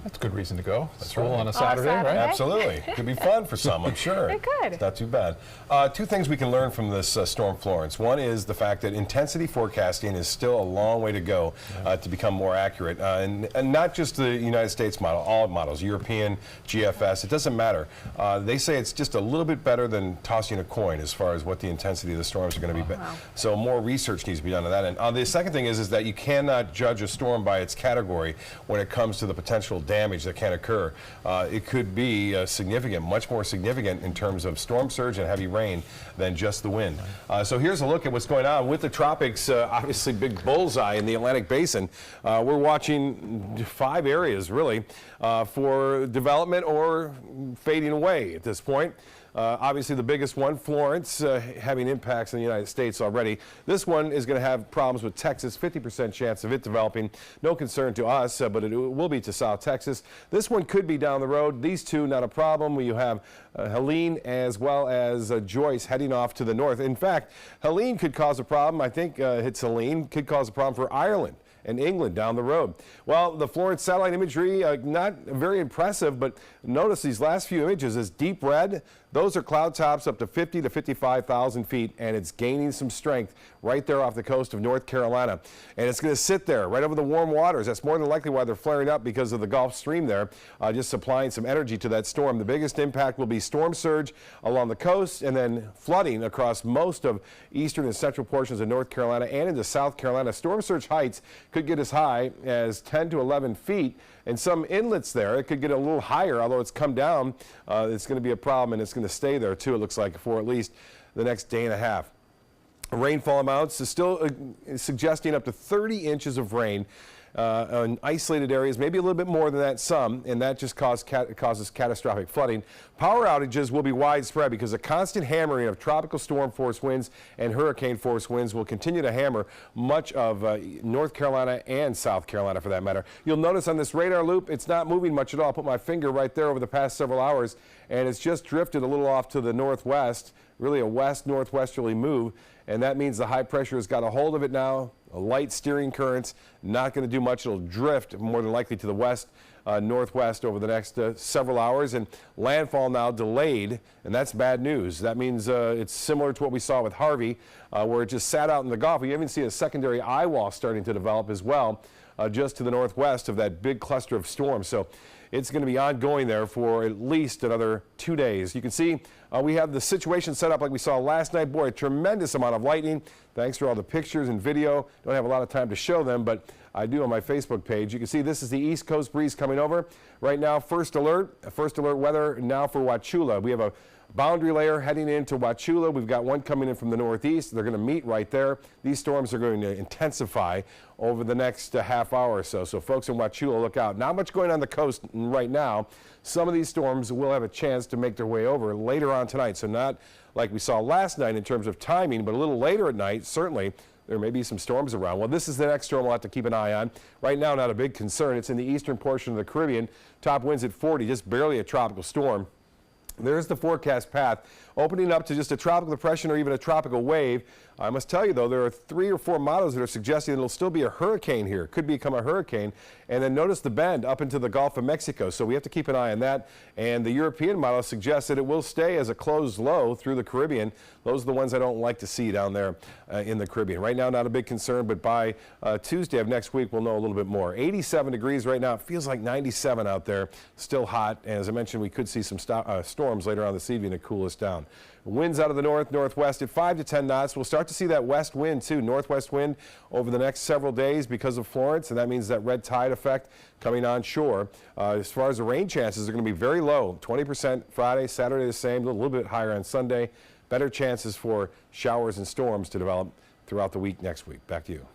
That's a good reason to go. That's School right. on a Saturday, right? Absolutely. Could be fun for some, I'm sure. It could. It's not too bad. Two things we can learn from this storm Florence. One is the fact that intensity forecasting is still a long way to go to become more accurate. And not just the United States model, all models, European, GFS, it doesn't matter. They say it's just a little bit better than tossing a coin as far as what the intensity of the storms are going to be. Wow. So more research needs to be done on that end. The second thing is that you cannot judge a storm by its category when it comes to the potential damage that can occur. It could be significant, much more significant in terms of storm surge and heavy rain than just the wind. So here's a look at what's going on with the tropics, obviously big bullseye in the Atlantic Basin. We're watching 5 areas really for development or fading away at this point. Obviously the biggest one, Florence, having impacts in the United States already. This one is going to have problems with Texas, 50% chance of it developing. No concern to us, but it will be to South Texas. This one could be down the road. These two, not a problem. You have Helene as well as Joyce heading off to the north. In fact, Helene could cause a problem. I think it's Helene, could cause a problem for Ireland and England down the road. Well, the Florence satellite imagery, not very impressive, but notice these last few images is deep red. Those are cloud tops up to 50 to 55,000 feet, and it's gaining some strength right there off the coast of North Carolina. And it's going to sit there right over the warm waters. That's more than likely why they're flaring up, because of the Gulf Stream there, just supplying some energy to that storm. The biggest impact will be storm surge along the coast and then flooding across most of eastern and central portions of North Carolina and into South Carolina. Storm surge heights could get as high as 10 to 11 feet. And some inlets there, it could get a little higher, although it's come down. It's going to be a problem, and it's going to stay there too, it looks like, for at least the next day and a half. Rainfall amounts is still suggesting up to 30 inches of rain in isolated areas, maybe a little bit more than that some, and that just causes catastrophic flooding. Power outages will be widespread because a constant hammering of tropical storm force winds and hurricane force winds will continue to hammer much of North Carolina and South Carolina for that matter. You'll notice on this radar loop, it's not moving much at all. I'll put my finger right there over the past several hours, and it's just drifted a little off to the northwest, really a west-northwesterly move, and that means the high pressure has got a hold of it now. A light steering currents, not going to do much. It'll drift more than likely to the west, northwest over the next several hours, and landfall now delayed, and that's bad news. That means it's similar to what we saw with Harvey, where it just sat out in the Gulf. We even see a secondary eye wall starting to develop as well, just to the northwest of that big cluster of storms. So it's going to be ongoing there for at least another 2 days. You can see we have the situation set up like we saw last night. Boy, a tremendous amount of lightning. Thanks for all the pictures and video. Don't have a lot of time to show them, but I do on my Facebook page. You can see this is the East Coast breeze coming over. Right now, first alert weather now for Wauchula. We have a boundary layer heading into Wauchula. We've got one coming in from the northeast. They're going to meet right there. These storms are going to intensify over the next half hour or so. So folks in Wauchula, look out. Not much going on the coast right now. Some of these storms will have a chance to make their way over later on tonight. So not like we saw last night in terms of timing, but a little later at night, certainly there may be some storms around. Well, this is the next storm we'll have to keep an eye on. Right now, not a big concern. It's in the eastern portion of the Caribbean. Top winds at 40, just barely a tropical storm. There's the forecast path, opening up to just a tropical depression or even a tropical wave. I must tell you, though, there are 3 or 4 models that are suggesting it'll still be a hurricane here. Could become a hurricane. And then notice the bend up into the Gulf of Mexico. So we have to keep an eye on that. And the European model suggests that it will stay as a closed low through the Caribbean. Those are the ones I don't like to see down there in the Caribbean. Right now, not a big concern, but by Tuesday of next week, we'll know a little bit more. 87 degrees right now. It feels like 97 out there. Still hot. And as I mentioned, we could see some storms later on this evening to cool us down. Winds out of the north, northwest at 5 to 10 knots. We'll start to see that west wind too, northwest wind over the next several days because of Florence, and that means that red tide effect coming on shore. As far as the rain chances, are going to be very low, 20% Friday, Saturday the same, a little bit higher on Sunday. Better chances for showers and storms to develop throughout the week next week. Back to you.